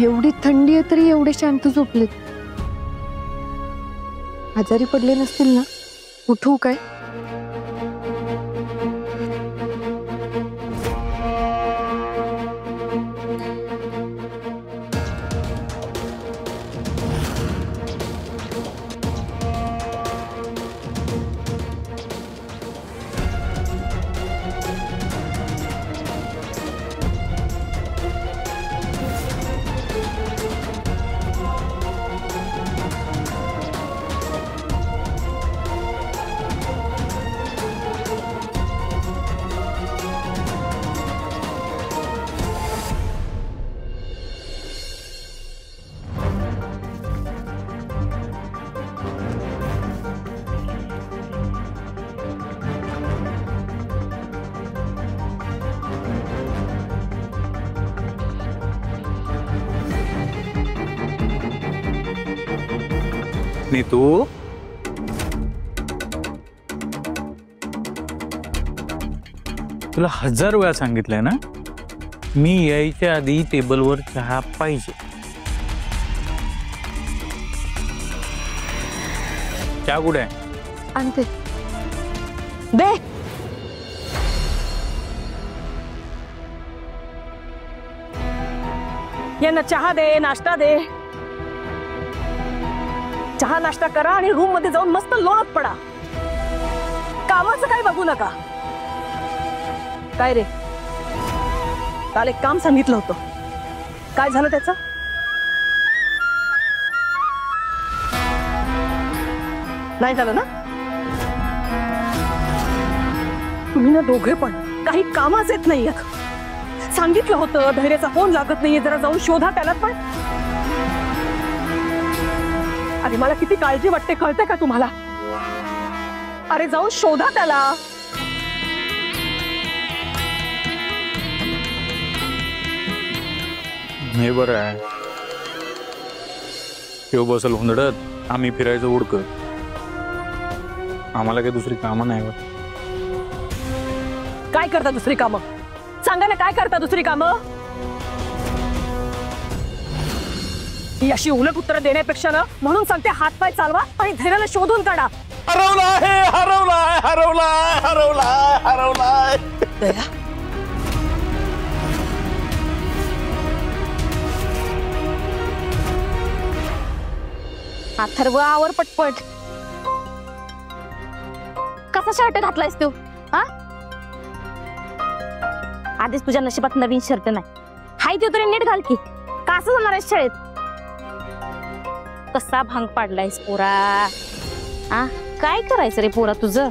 एवढी थंडी आहे तरी एवढे शांत झोपलेत. आजारी पडले नसतील ना? उठू काय? नीतू, तुला 1000 वेळा सांगितलंय ना, मी यायच्या आधी टेबलवर चहा पाहिजे. चहा कुठे आहे? आणते. दे. यांना चहा दे, नाश्ता दे. चहा नाश्ता करा आणि रूम मध्ये जाऊन मस्त लोळत पडा. कामाचं काही बघू नका. काय रे, काल एक काम सांगितलं होतं, काय झालं त्याचं? नाही झालं ना? तुम्ही ना दोघे पण काही कामाच येत नाही. सांगितलं होतं धैर्याचा फोन लागत नाहीये, जरा जाऊन शोधा त्याला. पण अरे मला किती काळजी वाटते कळते का तुम्हाला? अरे जाऊन शोधा त्याला. हे बरं आहे, शिव बसल हुंदडत, आम्ही फिरायचं उडकत. आम्हाला काही दुसरी कामं नाही. काय करता दुसरी कामं? सांगा ना, काय करता दुसरी कामं? ही अशी उलट उत्तरं देण्यापेक्षा ना, म्हणून सांगते हातपाय चालवा आणि धैर्याला शोधून काढा. हरवलाय, हरवलाय, हरवलाय, हरवलाय, हरवलाय. दया, अथर्व आवर पटपट. कसा शर्ट घातलायस तू? हा, आधीच तुझ्या नशिबात नवीन शर्ट नाही. हाय ते तरी नीट घाल की. कसं जाणार आहेस शाळेत? कसा भांग पाडलायस पोरा? आ काय करायचं रे पोरा तुझं?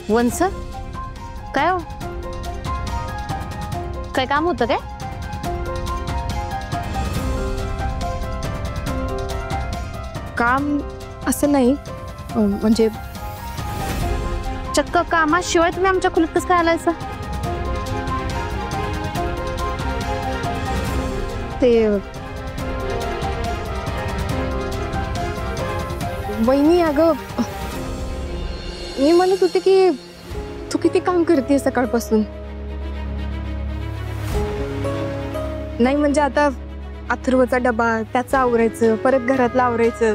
वंस, काय हो? काय काम होतं काय? काम असं नाही, म्हणजे चक्क कामाशिवाय तुम्ही आमच्या खोलीत कसं काय आलायसा? ते वहिनी, अगं मी म्हणत होते की तू किती काम करते सकाळपासून. नाही म्हणजे आता अथर्वचा डबा, त्याचं आवरायचं, परत घरातलं आवरायचं.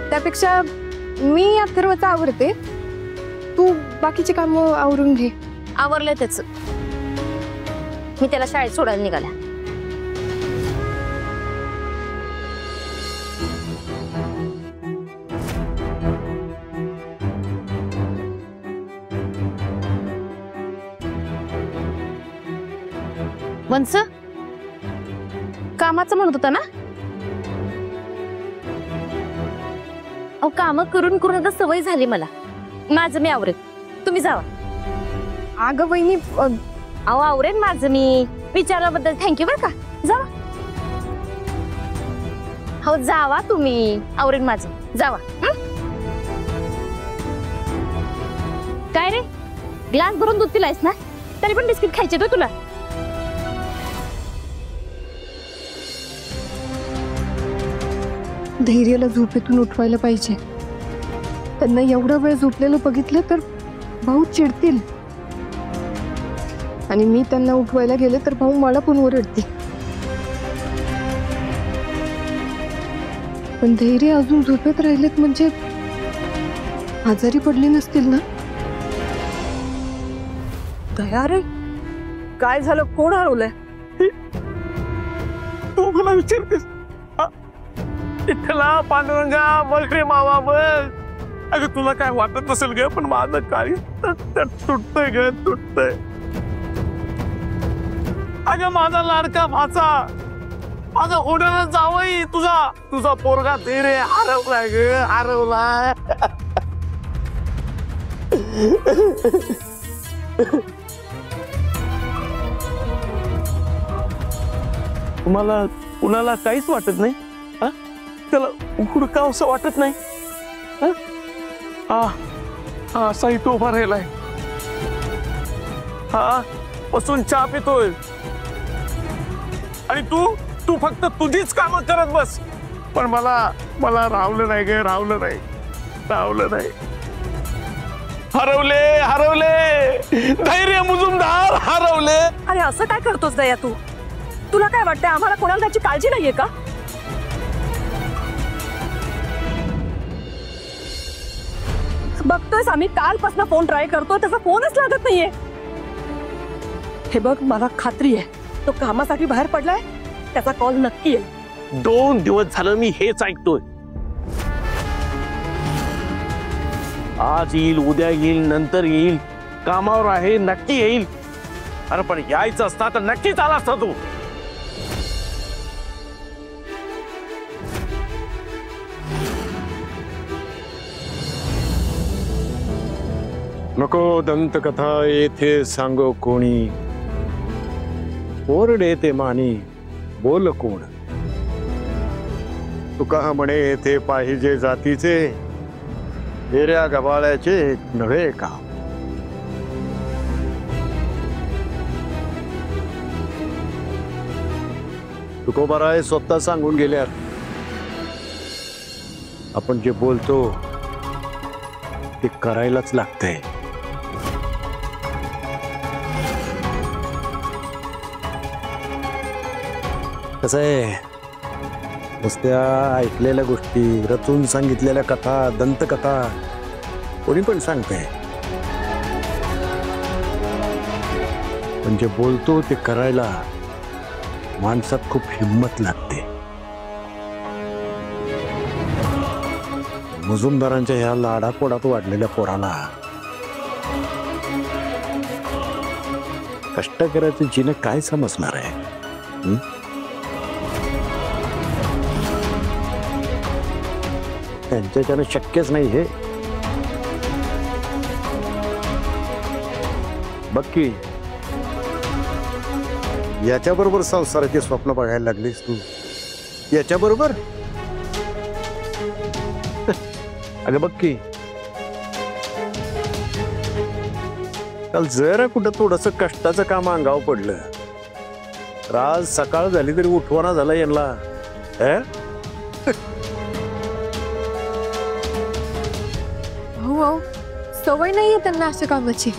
त्यापेक्षा मी अथर्वचा आवरते, तू बाकीची कामं आवरून घे. आवरलंय त्याच. मी त्याला शाळेत सोडायला निघाल्या. वंस, कामाचं म्हणत होता ना? अहो काम करून करून आता सवय झाली मला. माझं मी आवरेन, तुम्ही जावा. अगं वहिनी, अहो आवरेन माझं मी. विचारल्याबद्दल थँक्यू बरं का. जावा. हो जावा तुम्ही, आवरेन माझं. जावा. काय रे, ग्लास भरून दूध पिलायस ना? तरी पण बिस्किट खायचे तो तुला? धैर्याला झोपेतून उठवायला पाहिजे. त्यांना एवढा वेळ झोपलेलं बघितलं तर भाऊ चिडतील आणि मी त्यांना उठवायला गेले तर भाऊ मला पण ओरडतील. पण धैर्य अजून झोपेत राहिलेत म्हणजे आजारी पडली नसतील ना? दया रे, काय झालं? कोण हरवलंय? तू मला विचारतेस? इथला पांडुरंगा बघ रे मावा बघ. अगं तुला काय वाटत नसेल ग, पण माझं काय तुटतंय ग, तुटतंय. अगं माझा लाडका भाचा, माझा होणारा जावई, तुझा पोरगा धैर्य हरवलाय ग, हरवलाय. तुम्हाला कुणाला काहीच वाटत नाही? त्याला हुडकाव असं वाटत नाही? असा इथं उभा राहिलाय, हा बसून चहा पितोय आणि तू फक्त तुझीच कामं करत बस. पण मला रावलं नाही ग, रावलं नाही. हरवले धैर्य मुजुमदार, हरवले. अरे असं काय करतोस दया तू? तुला काय वाटतंय आम्हाला कोणाला त्याची काळजी नाहीये का? बघतोयस आम्ही कालपासून फोन ट्राय करतो, त्याचा फोनच लागत नाहीये. हे बघ, मला खात्री आहे तो कामासाठी बाहेर पडलाय, त्याचा कॉल नक्की येईल. 2 दिवस झालं मी हेच ऐकतोय. आज येईल, उद्या येईल, नंतर येईल, कामावर आहे, नक्की येईल. अरे पण यायचं असता तर नक्कीच आला असता तू. नको दंतकथा येथे सांगो कोणी, ओरडे ते मानी बोल कोण. तुका म्हणे येथे पाहिजे जातीचे, हिऱ्या गबाळ्याचे नव्हे का. तुकोबाराय स्वतः सांगून गेल्यात, आपण जे बोलतो ते करायलाच लागतंय. कसं आहे, नुसत्या ऐकलेल्या गोष्टी, रचून सांगितलेल्या कथा, दंतकथा कोणी पण सांगते, पण जे बोलतो ते करायला माणसात खूप हिंमत लागते. मुजुमदारांच्या ह्या लाडापोडात वाढलेल्या पोराला कष्ट करायचं जिने काय समजणार आहे? त्यांच्याच्यानं शक्यच नाही हे. बघ की याच्याबरोबर संसाराचे स्वप्न बघायला लागलीस तू, याच्याबरोबर. अगं बघ की काल जरा कुठं थोडस कष्टाचं काम अंगावर पडलं, आज सकाळ झाली तरी उठवाना झाला यांना. हो, सवय नाहीये त्यांना अशा कामाची.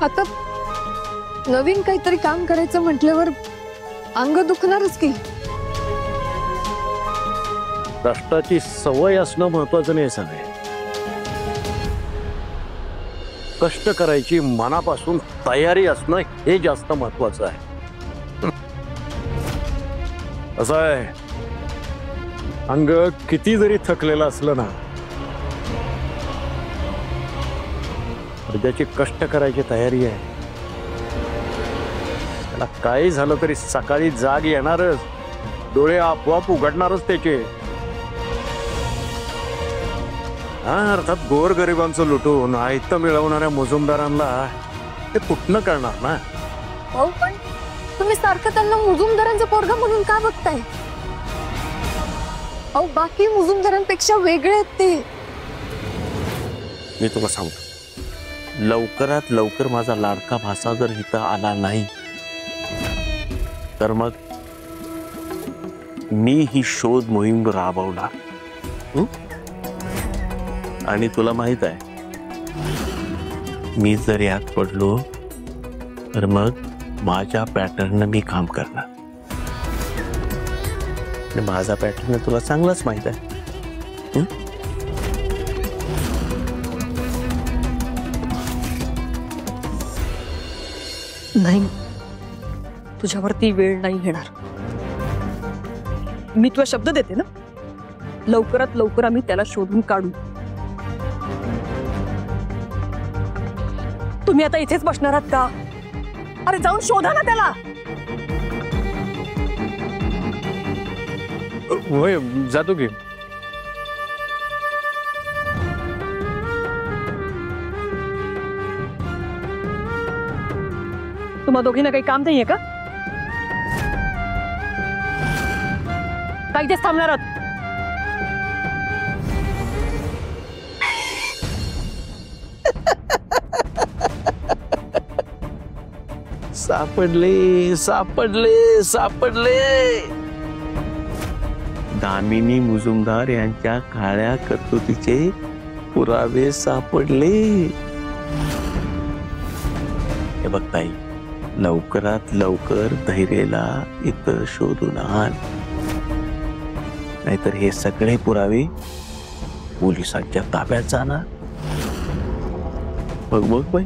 आता नवीन काहीतरी काम करायचं म्हटल्यावर अंग दुखणारच की. कष्टाची सवय असणं महत्वाचं नाही सांगे, कष्ट करायची मनापासून तयारी असणं हे जास्त महत्वाचं आहे. असं आहे, अंग किती जरी थकलेलं असलं ना, ज्याची कष्ट करायची तयारी आहे त्याला काही झालं तरी सकाळी जाग येणारच, डोळे आपोआप उघडणारच त्याचे. अर्थात गोरगरिबांचं लुटून आयतं मिळवणाऱ्या मुजुमदारांना ते कुठनं करणार ना. हो, पण तुम्ही सारखं त्यांना मुजुमदारांचा पोरगा म्हणून का बघताय? अहो, बाकी मुजुमदारांपेक्षा वेगळे आहेत ते. मी तुला सांगतो, लवकरात लवकर माझा लाडका भाचा जर इथं आला नाही तर मग मी ही शोध मोहीम राबवणार. हं? आणि तुला माहित आहे, मी जर यात पडलो तर मग माझ्या पॅटर्न मी काम करणार. आणि माझा पॅटर्न तुला चांगलाच माहित आहे. हं? नाही, तुझ्यावरती वेळ नाही घेणार. मी तुला शब्द देते ना, लवकरात लवकर आम्ही त्याला शोधून काढू. तुम्ही आता इथेच बसणार आहात का? अरे जाऊन शोधा ना त्याला. होय, जातो की. तुम्हा दोघींना काही काम नाहीये का? काही तेच थांबणार आहात? सापडले सापडले सापडले. दामिनी मुजुमदार यांच्या काळ्या कर्तुतीचे पुरावे सापडले. हे बघ ताई, लवकरात लवकर धैर्यला इथं शोधून आण, नाहीतर हे सगळे पुरावे पोलिसांच्या ताब्यात जाणार. बघ बघ बाई,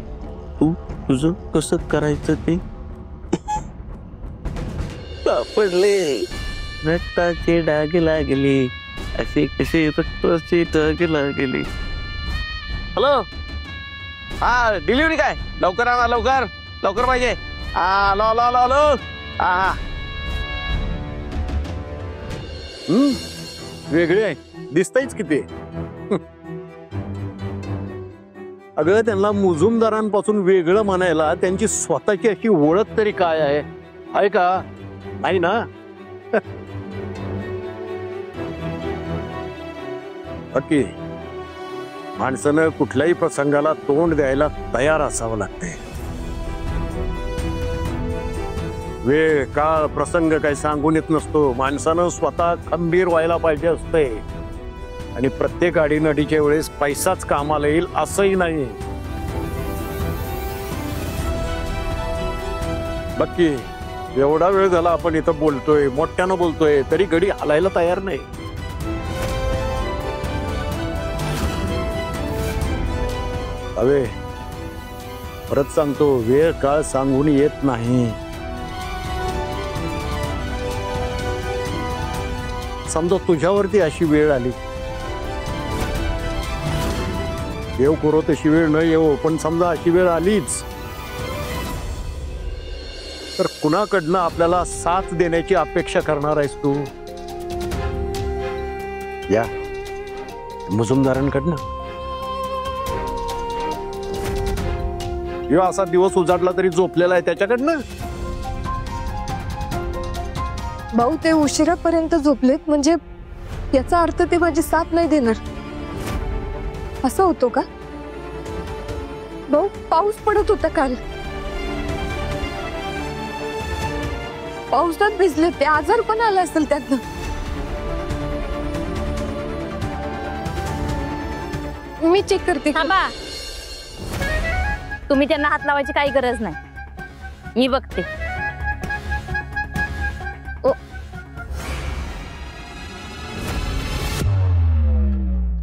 तू तुझं कसं करायचं ते. सापडले. रक्ताचे डाग लागले, असे कसे रक्ताचे डाग लागले. हॅलो, हा डिलिव्हरी काय? लवकर आणा, लवकर लवकर पाहिजे. आलो आलो आलो आलो. हा वेगळे आहे, दिसतायच किती. अगं, त्यांना मुजुमदारांपासून वेगळं म्हणायला त्यांची स्वतःची अशी ओळख तरी काय आहे का? नाही ना. बाकी माणसानं कुठल्याही प्रसंगाला तोंड द्यायला तयार असावं लागते. वेळ काळ प्रसंग काही सांगून येत नसतो. माणसानं स्वतः खंबीर व्हायला पाहिजे असते. आणि प्रत्येक अडीनडीच्या वेळेस पैसाच कामाला येईल असंही नाही. बाकी एवढा वेळ झाला आपण इथं बोलतोय, मोठ्यानं बोलतोय, तरी गडी हलायला तयार नाही. अवे, परत सांगतो, वेळ काळ सांगून येत नाही. समजा तुझ्यावरती अशी वेळ आली, देव करो तशी वेळ न येऊ, पण समजा अशी वेळ आलीच, तर कुणाकडनं आपल्याला साथ देण्याची अपेक्षा करणार आहेस तू? या मुजुमदारांकडनं. किंवा असा दिवस उजाडला तरी झोपलेला आहे त्याच्याकडनं. भाऊ, ते उशिरापर्यंत झोपलेत म्हणजे याचा अर्थ ते माझी साथ नाही देणार असं होतो का? भाऊ, पाऊस पडत होता काल, पावसात भिजले ते, आजार पण आला असेल त्यातनं. मी चेक करते. थांबा, तुम्ही त्यांना हात लावायची काही गरज नाही, मी बघते.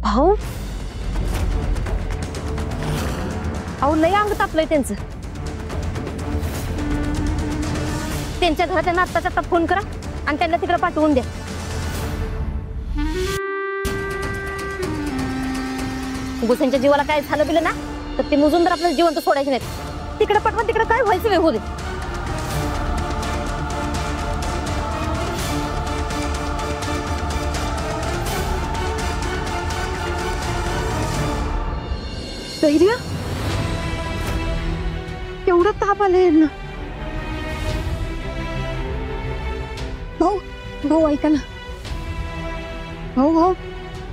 भाऊ, अहो लय अंग तापलंय त्यांचं. त्यांच्या घरात त्यांना आत्ताच्या आत्ता फोन करा आणि त्यांना तिकडे पाठवून द्या. त्यांच्या जीवाला काय झालं बिलं ना, तर ते मुजुमदार आपल्याला जिवंत सोडायचे नाहीत. तिकडे पाठवा, तिकडे काय व्हायचं वे होऊ दे. धैर्य, एवढं ताप आलंय ना. भाऊ, भाऊ ऐका ना. भाऊ भाऊ,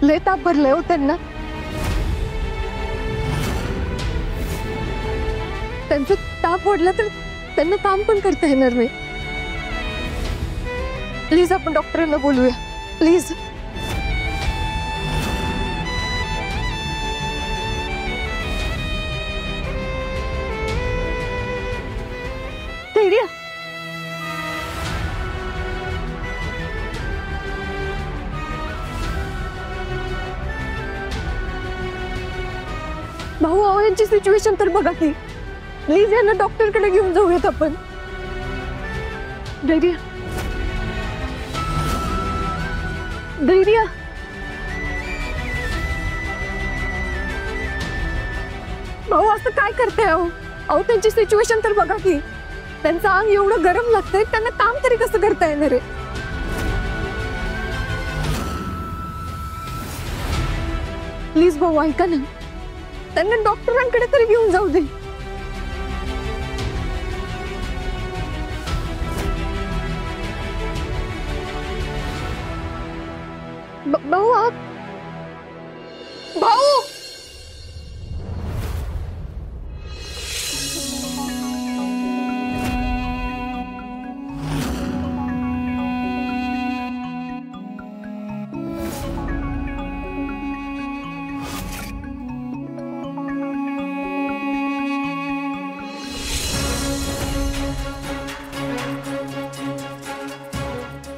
लय ताप भरलाय हो त्यांना. त्यांचं ताप वाढला तर त्यांना काम पण करता येणार नाही. प्लीज आपण डॉक्टरांना बोलूया प्लीज. धैर्य, भाऊ अहो यांची सिच्युएशन तर बघा की. प्लीज यांना डॉक्टरकडे घेऊन जाऊयात आपण. धैर्य, धैर्य, भाऊ असं काय करते अहो? अहो त्यांची सिच्युएशन तर बघा की. त्यांचं अंग एवढं गरम लागतंय, त्यांना काम तरी कसं करता येणार आहे? प्लीज भाऊ ऐका ना, त्यांना डॉक्टरांकडे तरी घेऊन जाऊ दे. भाऊ भाऊ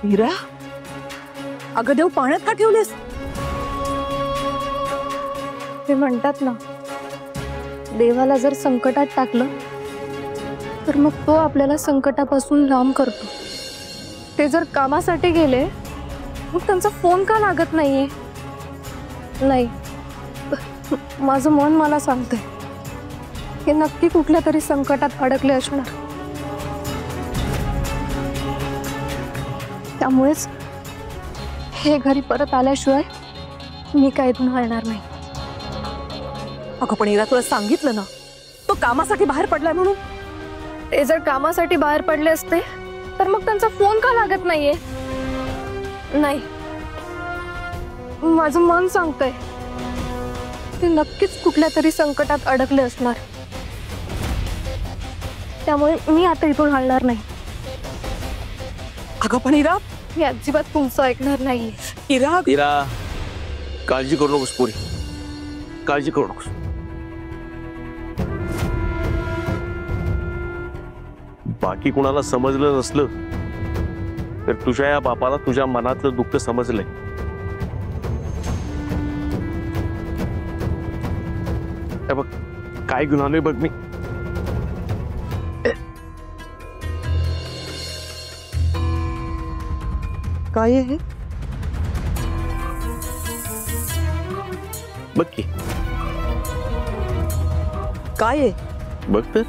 मीरा, अगं देव पाण्यात का ठेवलेस? ते म्हणतात ना, देवाला जर संकटात टाकलं तर मग तो आपल्याला संकटापासून लांब करतो. ते जर कामासाठी गेले मग त्यांचा फोन का लागत नाहीये? नाही, माझं मन मला सांगतंय हे नक्की कुठल्या तरी संकटात अडकले असणार. त्यामुळेच हे घरी परत आल्याशिवाय मी काय इथून हलणार नाही. अगं पण इरा, तुला सांगितलं ना तो कामासाठी बाहेर पडलाय म्हणून. ते जर कामासाठी बाहेर पडले असते तर मग त्यांचा फोन का लागत नाहीये? नाही, माझं मन सांगतंय ते नक्कीच कुठल्या तरी संकटात अडकले असणार. त्यामुळे मी आता इथून हलणार नाही. अगं पण इरा, मी अजिबात तुमचं ऐकणार नाही. इरा, इरा, काळजी करू नकोस पोरी, काळजी करू नकोस. बाकी कुणाला समजलं नसलं तर तुझ्या या बापाला तुझ्या मनातलं दुःख समजलंय. हे बघ काय घेऊन आलोय बघ मी. काय आहे? बघ की, काय आहे? बघ तर.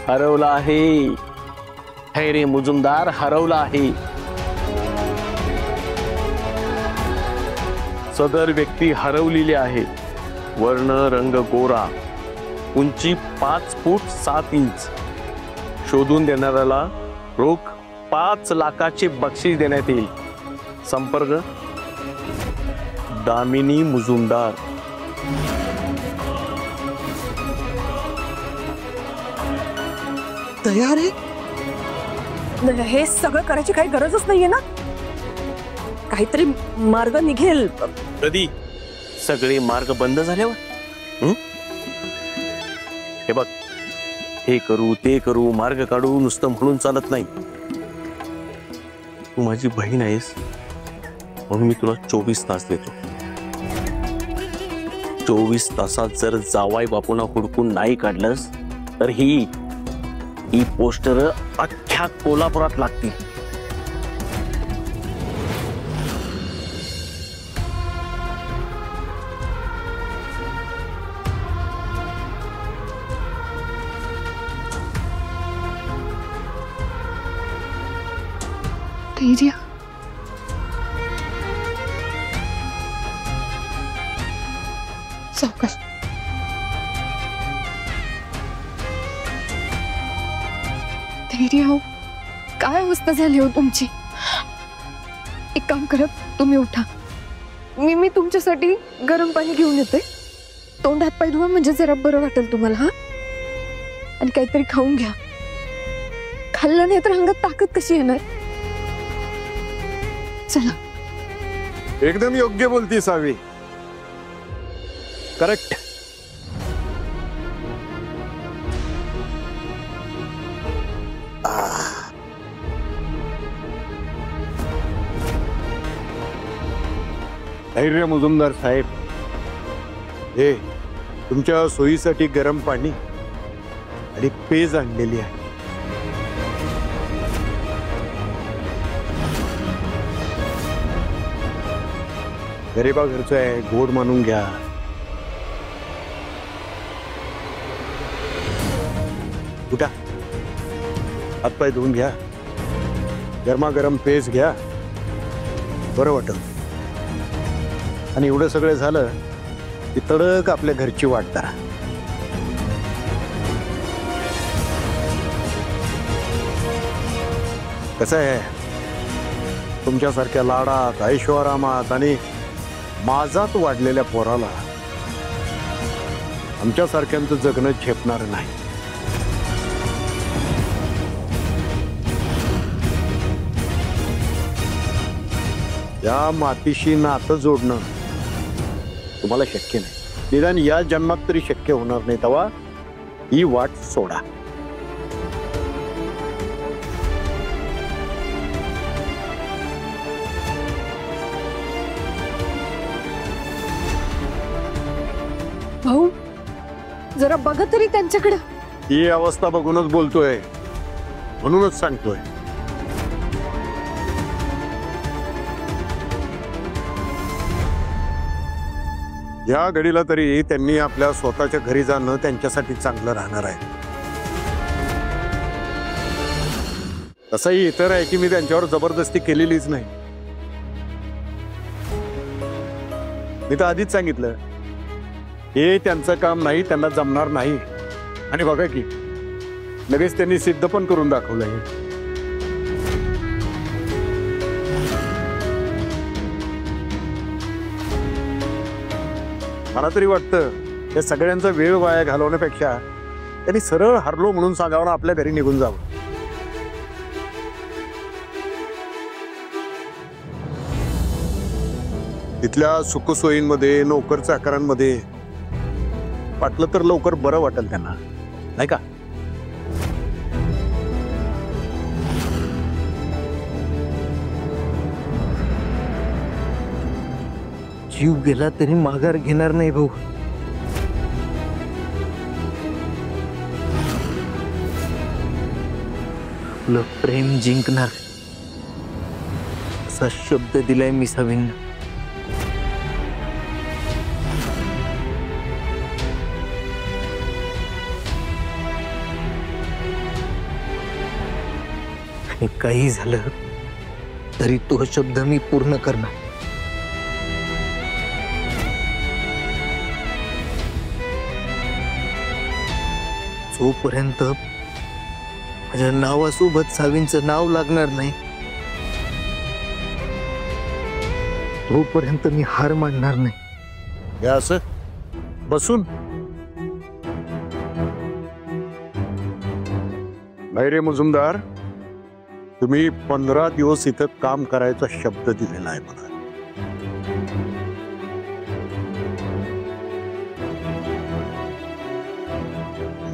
हरवला आहे, है रे मुजुमदार, हरवला आहे. सदर व्यक्ती हरवलेली आहे. वर्ण रंग गोरा, उंची 5 फूट 7 इंच. शोधून देणाऱ्याला रोख 5 लाखाचे बक्षीस देण्यात येईल. संपर्क दामिनी मुजुमदार. तयार आहे? हे सगळं करायची काही गरजच नाहीये ना. काहीतरी मार्ग निघेल. कधी? सगळे मार्ग बंद झाल्यावर? हे बघ, हे करू ते करू मार्ग काढू नुसतं म्हणून चालत नाही. तू माझी बहीण आहेस म्हणून मी तुला 24 तास देतो. 24 तासात जर जावाई बापूंना हुडकून नाही काढलंस तर ही पोस्टर अख्ख्या कोल्हापुरात लागतील. सावकाश. धैर्य हो, काय अवस्था झाली हो तुमची. एक काम करा, तुम्ही उठा. मी तुमच्यासाठी गरम पाणी घेऊन येते. तोंड हात पाय धुवा, म्हणजे जरा बरं वाटेल तुम्हाला. हा, आणि काहीतरी खाऊन घ्या. खाल्लं नाही तर अंगात ताकद कशी येणार. चला. एकदम योग्य बोलती सावी. करेक्ट. धैर्य मुजुमदार साहेब, हे तुमच्या सोयीसाठी गरम पाणी आणि पेज आणलेली आहे. गरीबा घरचं आहे, गोड मानून घ्या. उठा, हातपाय धुवून घ्या, गरमागरम पेज घ्या, बरं वाटल. आणि एवढं सगळं झालं की तडक आपल्या घरची वाट धरा. कसं आहे, तुमच्यासारख्या लाडात, ऐशोआरामात आणि माझात वाढलेल्या पोराला आमच्यासारख्यांचं जगणं झेपणार नाही. या मातीशी नातं जोडणं तुम्हाला शक्य नाही. निदान या जन्मात तरी शक्य होणार नाही. तेव्हा ही वाट सोडा. भाऊ, जरा बघा तरी त्यांच्याकडे. ही अवस्था बघूनच बोलतोय, म्हणूनच सांगतोय. या घडीला तरी त्यांनी आपल्या स्वतःच्या घरी जाणं त्यांच्यासाठी चांगलं राहणार आहे. तसंही इतर आहे की मी त्यांच्यावर जबरदस्ती केलेलीच नाही. मी तर आधीच सांगितलं, हे त्यांचं काम नाही, त्यांना जमणार नाही. आणि बघा की लगेच त्यांनी सिद्ध पण करून दाखवलंय. मला तरी वाटतं या सगळ्यांचा वेळ वाया घालवण्यापेक्षा त्यांनी सरळ हरलो म्हणून सांगावं, आपल्या घरी निघून जावं. तिथल्या सुखसोयींमध्ये, नोकर चाकरांमध्ये वाटलं तर लवकर बरं वाटेल त्यांना, नाही का? जीव गेला तरी माघार घेणार नाही भाऊ. आपलं प्रेम जिंकणार असा शब्द दिलाय मी सावींना. आणि काही झालं तरी तो शब्द मी पूर्ण करणार. जोपर्यंत माझ्या नावासोबत सावींचं नाव लागणार नाही, तोपर्यंत मी हार मानणार नाही. हे असं बसून धैर्य मुजुमदार, तुम्ही 15 दिवस इथं काम करायचा शब्द दिलेला आहे मला.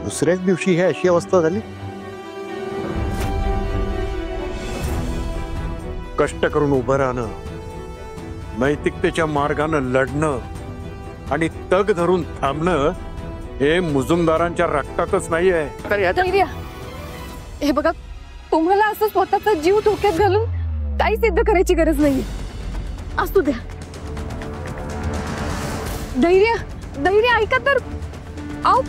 दुसऱ्याच दिवशी ही अशी अवस्था झाली. कष्ट करून उभं राहणं, नैतिकतेच्या मार्गानं लढणं आणि तग धरून थांबणं हे मुजुमदारांच्या रक्तातच नाहीये. धैर्य, हे बघा, तुम्हाला असं स्वतःचा जीव धोक्यात घालून काही सिद्ध करायची गरज नाही. असू द्या. धैर्य, धैर्य ऐका तर. आओ,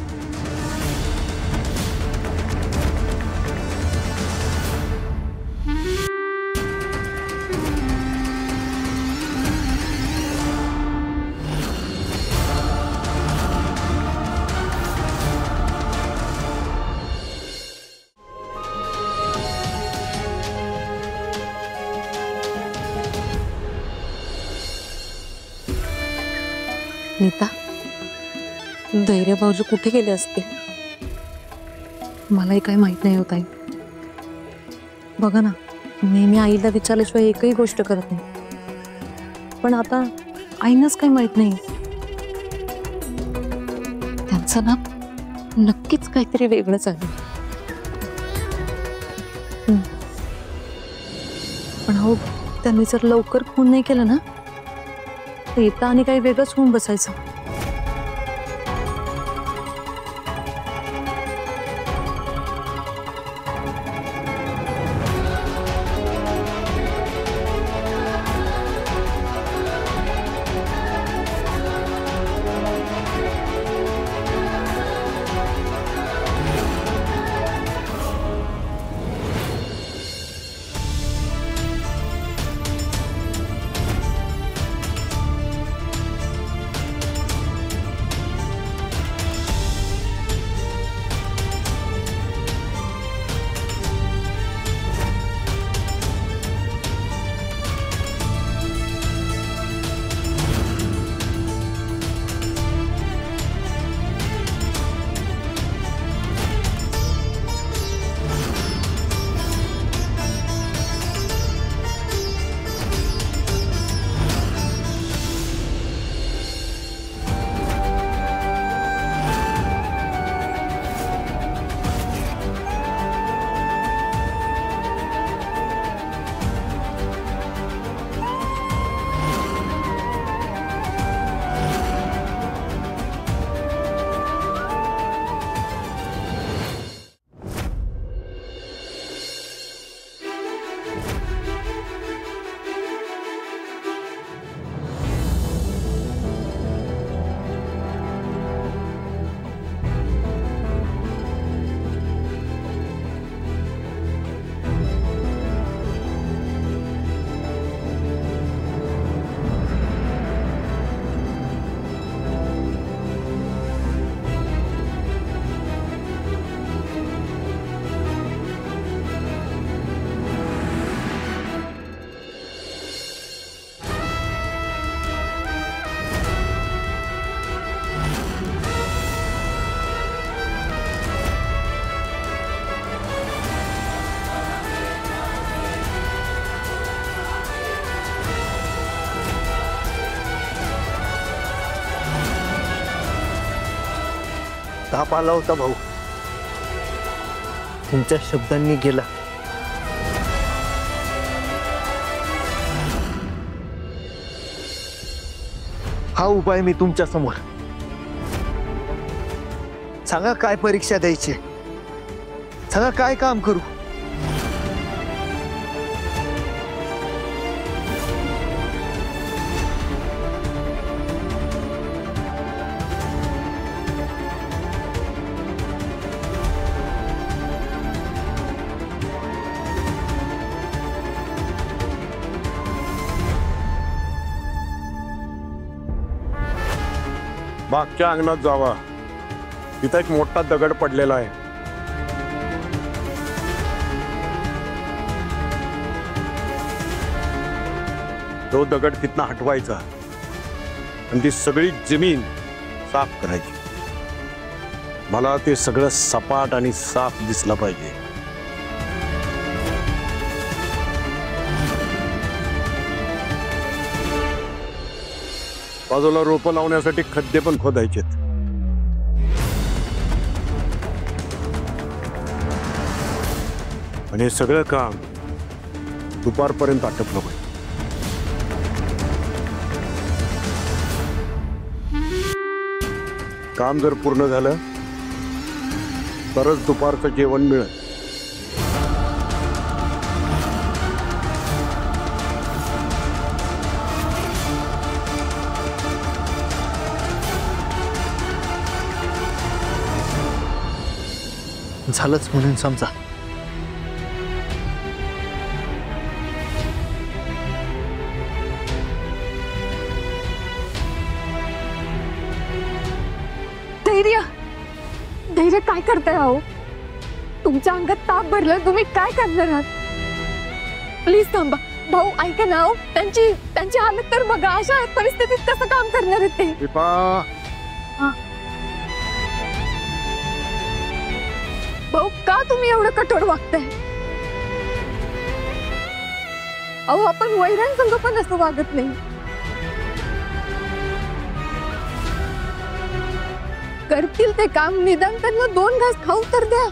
नीता, धैर्य भाऊजी कुठे गेले असतील? मलाही काही माहित नाही होत आई. बघा ना, नेहमी आईला विचारल्याशिवाय एकही गोष्ट करत नाही, पण आता आईनाच काही माहित नाही. त्यांचं ना नक्कीच काहीतरी वेगळंच आहे. पण हो, त्यांनी जर लवकर फोन नाही केला ना, तर येता आणि काही वेगळंच होऊन बसायचं. ताप आला होता भाऊ, तुमच्या शब्दांनी गेला. हा उपाय मी तुमच्या समोर. सांगा काय परीक्षा द्यायची, सांगा काय काम करू. मागच्या अंगणात जावा, तिथं एक मोठा दगड पडलेला आहे. तो दगड तिथनं हटवायचा आणि ती सगळी जमीन साफ करायची. मला ते सगळं सपाट आणि साफ दिसलं पाहिजे. बाजूला रोपं लावण्यासाठी खड्डे पण खोदायचेत. आणि हे सगळं काम दुपारपर्यंत आटपलं पाहिजे. काम जर पूर्ण झालं तरच दुपारचं जेवण मिळेल. झालंच म्हणून समजा. धैर्य, धैर्य काय करताय अहो? तुमच्या अंगात ताप भरला, तुम्ही काय करणार आहात? प्लीज थांबा, भाऊ ऐका ना हो. त्यांची हालत तर बघा. अशा परिस्थितीत कसं काम करणार आहेत ते. दीपा भाऊ का तुम्ही एवढं कठोर वागताय? अहो आपण वैरण संघ पण असं वागत नाही. करतील ते काम, निदान त्यांना 2 घास खाऊ तर द्या.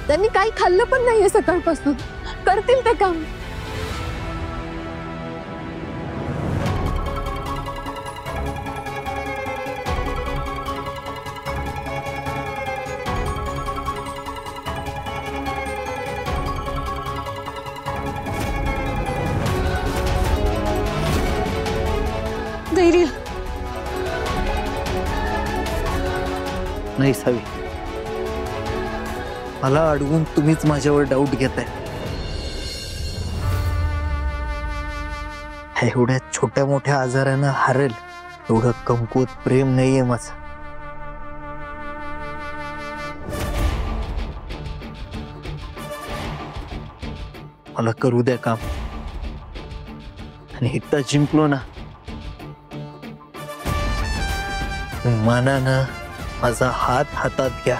त्यांनी काही खाल्लं पण नाहीये सकाळपासून. करतील ते काम. धैर्य. नाही सावी, मला अडवून तुम्हीच माझ्यावर डाऊट घेताय. एवढ्या छोट्या मोठ्या आजारानं हरेल एवढं कमकुवत प्रेम नाहीये माझं. मला करू द्या काम, आणि एकदा जिंकलो ना, मानानं माझा हात हातात घ्या.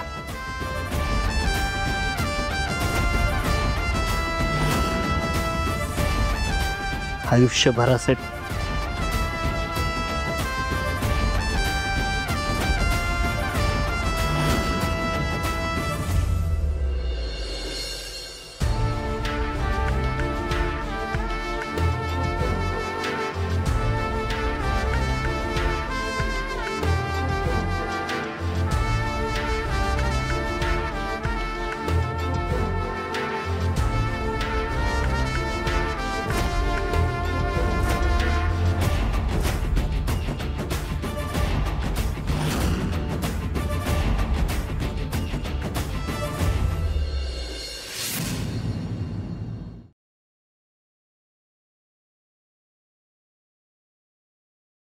आयुष्यभरासाठी